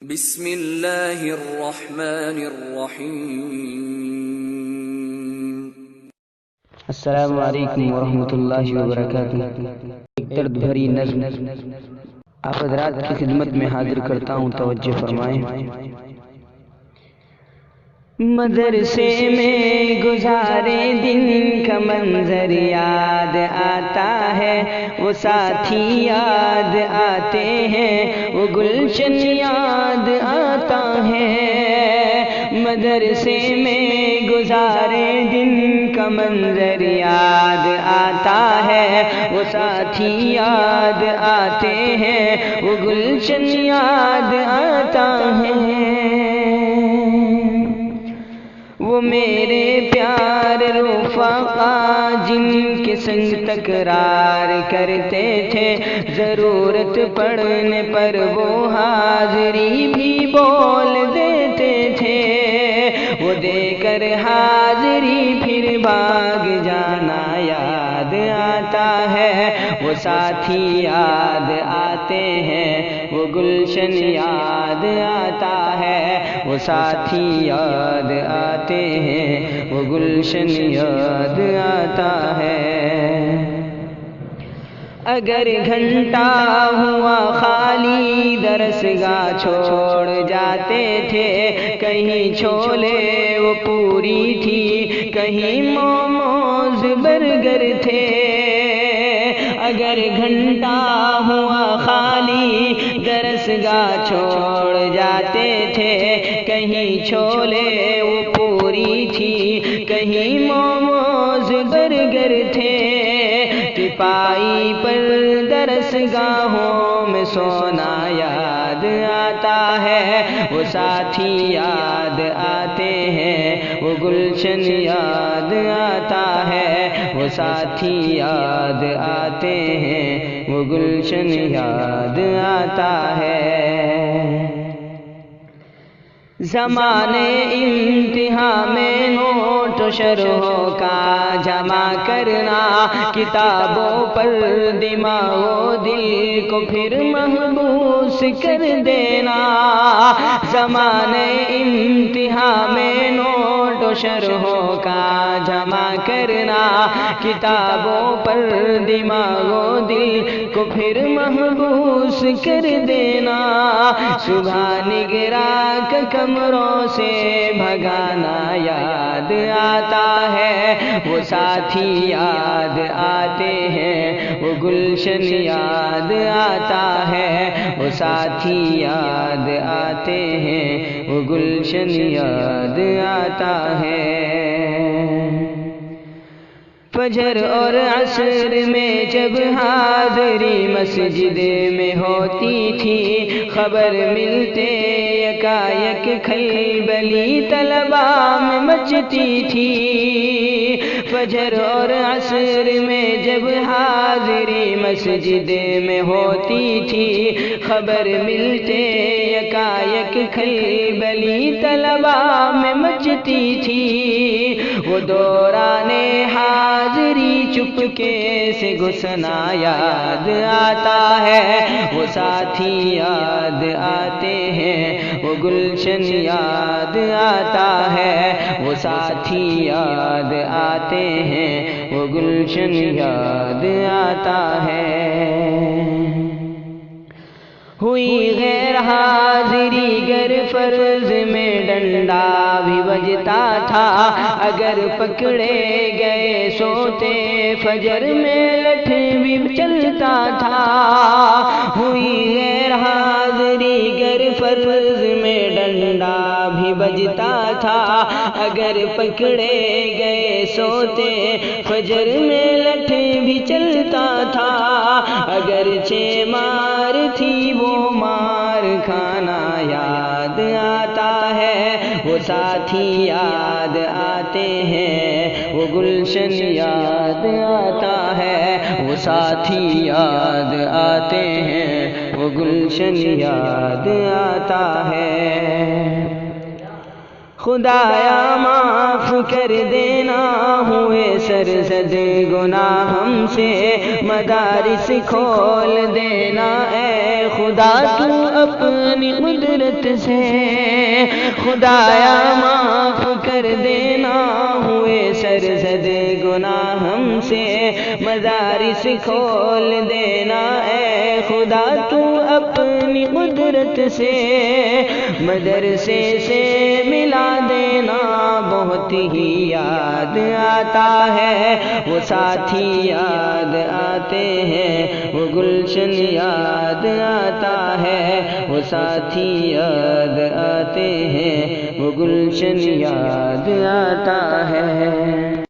بسم اللہ الرحمن الرحیم۔ السلام علیکم ورحمۃ اللہ وبرکاتہ۔ ایک درد بھری نظم آپ حضرات کی خدمت میں حاضر کرتا ہوں، توجہ فرمائیں۔ مدرسے میں گزارے دن کا منظر یاد آتا ہے، وہ ساتھی یاد آتے ہیں، وہ گلشن یاد آتا ہے۔ مدرسے میں گزارے دن کا منظر یاد آتا ہے، وہ ساتھی یاد آتے ہیں، وہ گلشن یاد آتا ہے۔ وہ میرے پیار رفقا جن کے سنگ تکرار کرتے تھے، ضرورت پڑنے پر وہ حاضری بھی بول دیتے تھے۔ وہ دے کر حاضری پھر بھاگ جانا یاد آتا ہے، وہ ساتھی یاد آتے ہیں، وہ گلشن یاد آتا ہے، وہ ساتھی یاد آتے ہیں، وہ گلشن یاد آتا ہے۔ اگر گھنٹہ ہوا خالی درسگاہ چھوڑ جاتے تھے، کہیں چھولے وہ پوری تھی، کہیں موموز برگر تھے۔ اگر گھنٹہ ہوا خالی درسگاہ چھوڑ جاتے تھے، کہیں چھولے وہ پوری تھی، کہیں موموز برگر تھے۔ تپائی پر درسگاہوں میں سونا یاد آتا ہے، وہ ساتھی یاد آتے ہیں، وہ گلشن یاد آتا ہے، وہ ساتھی یاد آتے ہیں، وہ گلشن یاد آتا ہے۔ زمانے انتہا میں نوٹ و شرحوں کا جمع کرنا، کتابوں پر دماغ و دل کو پھر محبوس کر دینا۔ زمانے انتہا میں نوٹ و شرحوں کا جمع کرنا، کتابوں پر دماغ و دل کو پھر محبوس کر دینا۔ صبح نگراں کا کمروں سے بھگانا یاد آتا ہے، وہ ساتھی یاد آتے ہیں، وہ گلشن یاد آتا ہے، وہ ساتھی یاد آتے ہیں، وہ گلشن یاد آتا ہے۔ فجر اور عصر میں جب حاضری مسجد میں ہوتی تھی، خبر ملتے یکایک کھلبلی طلبا میں مچتی تھی۔ فجر اور عصر میں جب حاضری مسجد میں ہوتی تھی، خبر ملتے یکایک کھلبلی طلبا میں مچتی تھی۔ وہ دوران حاضری چپکے سے گھسنا یاد آتا ہے، وہ ساتھی یاد آتے ہیں، وہ گلشن یاد آتا ہے، وہ ساتھی یاد آتے ہیں، وہ گلشن یاد آتا ہے۔ ہوئی غیر حاضری گر فرض میں ڈنڈا بھی بجتا تھا، اگر پکڑے گئے سوتے فجر میں لٹھ بھی چلتا تھا۔ ہوئی غیر حاضری گر فرض میں ڈنڈا بھی بجتا تھا، اگر پکڑے گئے سوتے فجر میں لٹھ بھی چلتا تھا۔ اگرچہ مار تھی وہ مار کھانا یاد آتا ہے، وہ ساتھی یاد آتے ہیں، وہ گلشن یاد آتا ہے، وہ ساتھی یاد آتے ہیں، وہ گلشن یاد آتا ہے۔ خدایا معاف معاف کر دینا، ہوئے سرزد گناہ ہم سے مدارس کھول دینا، اے خدا تو اپنی قدرت سے خدایا معاف کر دینا، ہوئے سرزد گناہ ہم سے مدارس کھول دینا، اے خدا تو اپنی قدرت سے مدرسے سے ملا دینا، بہت ہی یاد آتا ہے وہ ساتھی یاد آتے ہیں، وہ گلشن یاد آتا ہے، وہ ساتھی یاد آتے ہیں، وہ گلشن یاد آتا ہے۔